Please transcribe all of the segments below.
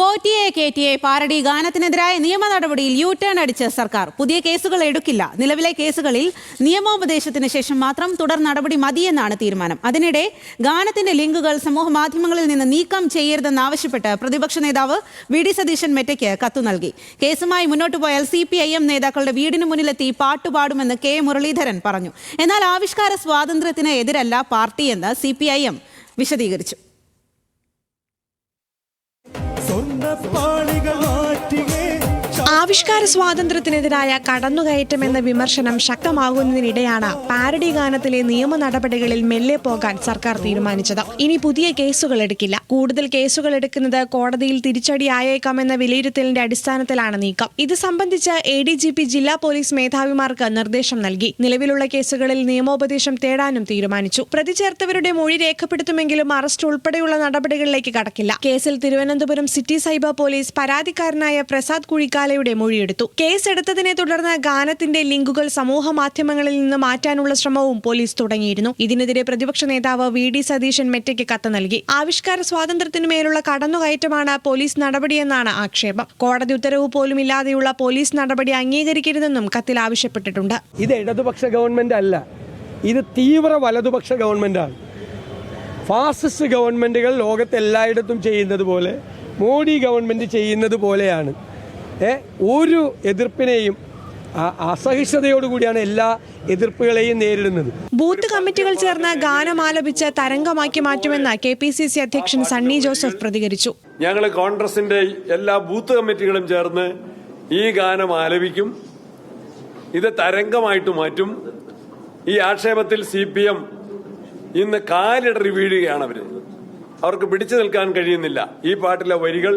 പോറ്റിയെ കേറ്റിയെ parody ഗാനത്തിനെതിരായ നിയമ നടപടിയിൽ U turn അടിച്ച് സർക്കാർ. പുതിയ കേസുകൾ എടുക്കില്ല. നിലവിലെ കേസുകളിൽ നിയമോപദേശത്തിന് ശേഷം മാത്രം തുടർ നടപടി മതിയെന്നാണ് തീരുമാനം. അതിനിടെ ഗാനത്തിന്റെ ലിങ്കുകൾ സമൂഹ മാധ്യമങ്ങളിൽ നിന്ന് നീക്കം ചെയ്യരുതെന്നാവശ്യപ്പെട്ട് പ്രതിപക്ഷ നേതാവ് വി ഡി സതീശൻ മെറ്റയ്ക്ക് കത്തു നൽകി. കേസുമായി മുന്നോട്ട് പോയാൽ CPIM നേതാക്കളുടെ വീടിന് മുന്നിലെത്തി പാട്ടുപാടുമെന്ന് കെ മുരളീധരൻ പറഞ്ഞു. എന്നാൽ ആവിഷ്കാര സ്വാതന്ത്ര്യത്തിന് എതിരല്ല പാർട്ടിയെന്ന് CPIM വിശദീകരിച്ചു. ആവിഷ്കാര സ്വാതന്ത്ര്യത്തിനെതിരായ കടന്നുകയറ്റമെന്ന വിമർശനം ശക്തമാകുന്നതിനിടെയാണ് പാരഡി ഗാനത്തിലെ നിയമ നടപടികളിൽ മെല്ലെ പോകാൻ സർക്കാർ തീരുമാനിച്ചത്. ഇനി പുതിയ കേസുകൾ എടുക്കില്ല. കൂടുതൽ കേസുകൾ എടുക്കുന്നത് കോടതിയിൽ തിരിച്ചടിയായേക്കാമെന്ന വിലയിരുത്തലിന്റെ അടിസ്ഥാനത്തിലാണ് നീക്കം. ഇത് സംബന്ധിച്ച് ADGP ജില്ലാ പോലീസ് മേധാവിമാർക്ക് നിർദ്ദേശം നൽകി. നിലവിലുള്ള കേസുകളിൽ നിയമോപദേശം തേടാനും തീരുമാനിച്ചു. പ്രതി ചേർത്തവരുടെ മൊഴി രേഖപ്പെടുത്തുമെങ്കിലും അറസ്റ്റ് ഉൾപ്പെടെയുള്ള നടപടികളിലേക്ക് കടക്കില്ല. കേസിൽ തിരുവനന്തപുരം സിറ്റി സൈബർ പോലീസ് പരാതിക്കാരനായ പ്രസാദ് കുഴിക്കാലയുടെ മൊഴിയെടുത്തു. കേസെടുത്തതിനെ തുടർന്ന് ഗാനത്തിന്റെ ലിങ്കുകൾ സമൂഹ മാധ്യമങ്ങളിൽ നിന്ന് മാറ്റാനുള്ള ശ്രമവും പോലീസ് തുടങ്ങിയിരുന്നു. ഇതിനെതിരെ പ്രതിപക്ഷ നേതാവ് വി ഡി സതീശൻ മെറ്റയ്ക്ക് കത്ത് നൽകി. ആവിഷ്കാര സ്വാതന്ത്ര്യത്തിനുമേലുള്ള കടന്നുകയറ്റമാണ് പോലീസ് നടപടിയെന്നാണ് ആക്ഷേപം. കോടതി ഉത്തരവ് പോലും ഇല്ലാതെയുള്ള പോലീസ് നടപടി അംഗീകരിക്കരുതെന്നും കത്തിൽ ആവശ്യപ്പെട്ടിട്ടുണ്ട്. ഇത് ഇടതുപക്ഷ ഗവൺമെന്റ് അല്ല, ഇത് തീവ്ര വലതുപക്ഷ ഗവൺമെന്റാണ്. ഫാസിസ്റ്റ് ഗവൺമെന്റുകൾ ലോകത്തെല്ലായിടത്തും ചെയ്യുന്നത് പോലെ മോഡി ഗവൺമെന്റ് ചെയ്യുന്നത് പോലെയാണ്. ഒരു എതിർപ്പിനെയും അസഹിഷ്ണുതയോടുകൂടിയാണ് എല്ലാ എതിർപ്പുകളെയും നേരിടുന്നത്. ബൂത്ത് കമ്മിറ്റികൾ ചേർന്ന് ഗാനം ആലപിച്ച് തരംഗമാക്കി മാറ്റുമെന്ന് KPCC അധ്യക്ഷൻ സണ്ണി ജോസഫ് പ്രതികരിച്ചു. ഞങ്ങൾ കോൺഗ്രസിന്റെ എല്ലാ ബൂത്ത് കമ്മിറ്റികളും ചേർന്ന് ഈ ഗാനം ആലപിക്കും. ഇത് തരംഗമായിട്ട് മാറ്റും. ഈ ആക്ഷേപത്തിൽ CPM ഇന്ന് കാലിടറി വീഴുകയാണ്. അവർക്ക് പിടിച്ചു നിൽക്കാൻ കഴിയുന്നില്ല. ഈ പാട്ടിലെ വരികൾ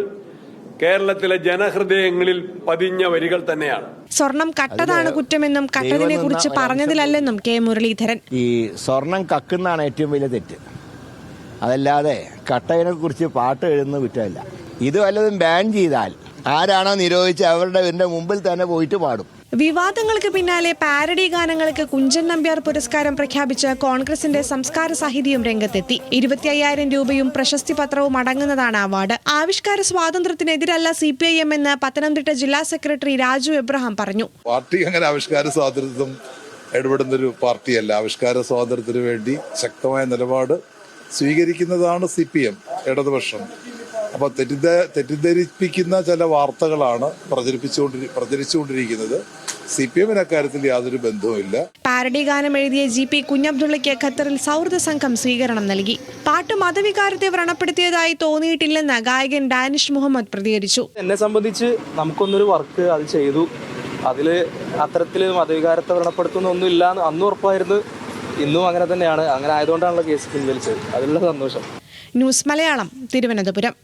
കേരളത്തിലെ ജനഹൃദയങ്ങളിൽ പതിഞ്ഞ വരികൾ തന്നെയാണ്. സ്വർണം കട്ടതാണ് കുറ്റമെന്നും കട്ടതിനെ കുറിച്ച് പറഞ്ഞതിലല്ലെന്നും കെ മുരളീധരൻ. ഈ സ്വർണം കക്കുന്നതാണ് ഏറ്റവും വലിയ തെറ്റ്, അതല്ലാതെ കട്ടതിനെ കുറിച്ച് പാട്ട് എഴുതുന്ന കുറ്റമല്ല. ഇത് വല്ലതും ബാൻ ചെയ്താൽ ആരാണോ നിരോധിച്ച് അവരുടെ മുമ്പിൽ തന്നെ പോയിട്ട് പാടും. വിവാദങ്ങൾക്ക് പിന്നാലെ പാരഡി ഗാനങ്ങൾക്ക് കുഞ്ചൻ നമ്പ്യാർ പുരസ്കാരം പ്രഖ്യാപിച്ച് കോൺഗ്രസിന്റെ സംസ്കാര സാഹിതിയും രംഗത്തെത്തി. 25,000 രൂപയും പ്രശസ്തി പത്രവും അടങ്ങുന്നതാണ് അവാർഡ്. ആവിഷ്കാര സ്വാതന്ത്ര്യത്തിനെതിരല്ല CPIM എന്ന് പത്തനംതിട്ട ജില്ലാ സെക്രട്ടറി രാജു എബ്രഹാം പറഞ്ഞു. പാർട്ടി അങ്ങനെ ആവിഷ്കാര സ്വാതന്ത്ര്യം ഇടപെടുന്നൊരു പാർട്ടിയല്ല. ആവിഷ്കാര സ്വാതന്ത്ര്യത്തിന് വേണ്ടി ശക്തമായ നിലപാട് സ്വീകരിക്കുന്നതാണ് CPM ഇടതുപക്ഷം. അപ്പൊ തെറ്റിദ്ധരിപ്പിക്കുന്ന ചില വാർത്തകളാണ് പ്രചരിച്ചുകൊണ്ടിരിക്കുന്നത്. CPM അക്കാര്യത്തിൽ യാതൊരു ബന്ധവുമില്ല. പാരഡി ഗാനം എഴുതിയ GP കുഞ്ഞബ്ദുള്ളയ്ക്ക് ഖത്തറിൽ സൗഹൃദ സംഘം സ്വീകരണം നൽകി. പാട്ട് മതവികാരത്തെ വ്രണപ്പെടുത്തിയതായി തോന്നിയിട്ടില്ലെന്ന് ഗായകൻ ഡാനിഷ് മുഹമ്മദ് പ്രതികരിച്ചു. എന്നെ സംബന്ധിച്ച് നമുക്കൊന്നൊരു വർക്ക് അത് ചെയ്തു, അതില് അത്തരത്തില് മതവികാരത്തെ വ്രണപ്പെടുത്തുന്ന ഒന്നും ഇല്ല എന്ന് അന്നും ഉറപ്പായിരുന്നു. ഇന്നും അങ്ങനെ തന്നെയാണ്. അങ്ങനെ ആയതുകൊണ്ടാണല്ലോ കേസ് പിൻവലിച്ചത്. അതിലുള്ള സന്തോഷം. ന്യൂസ് മലയാളം, തിരുവനന്തപുരം.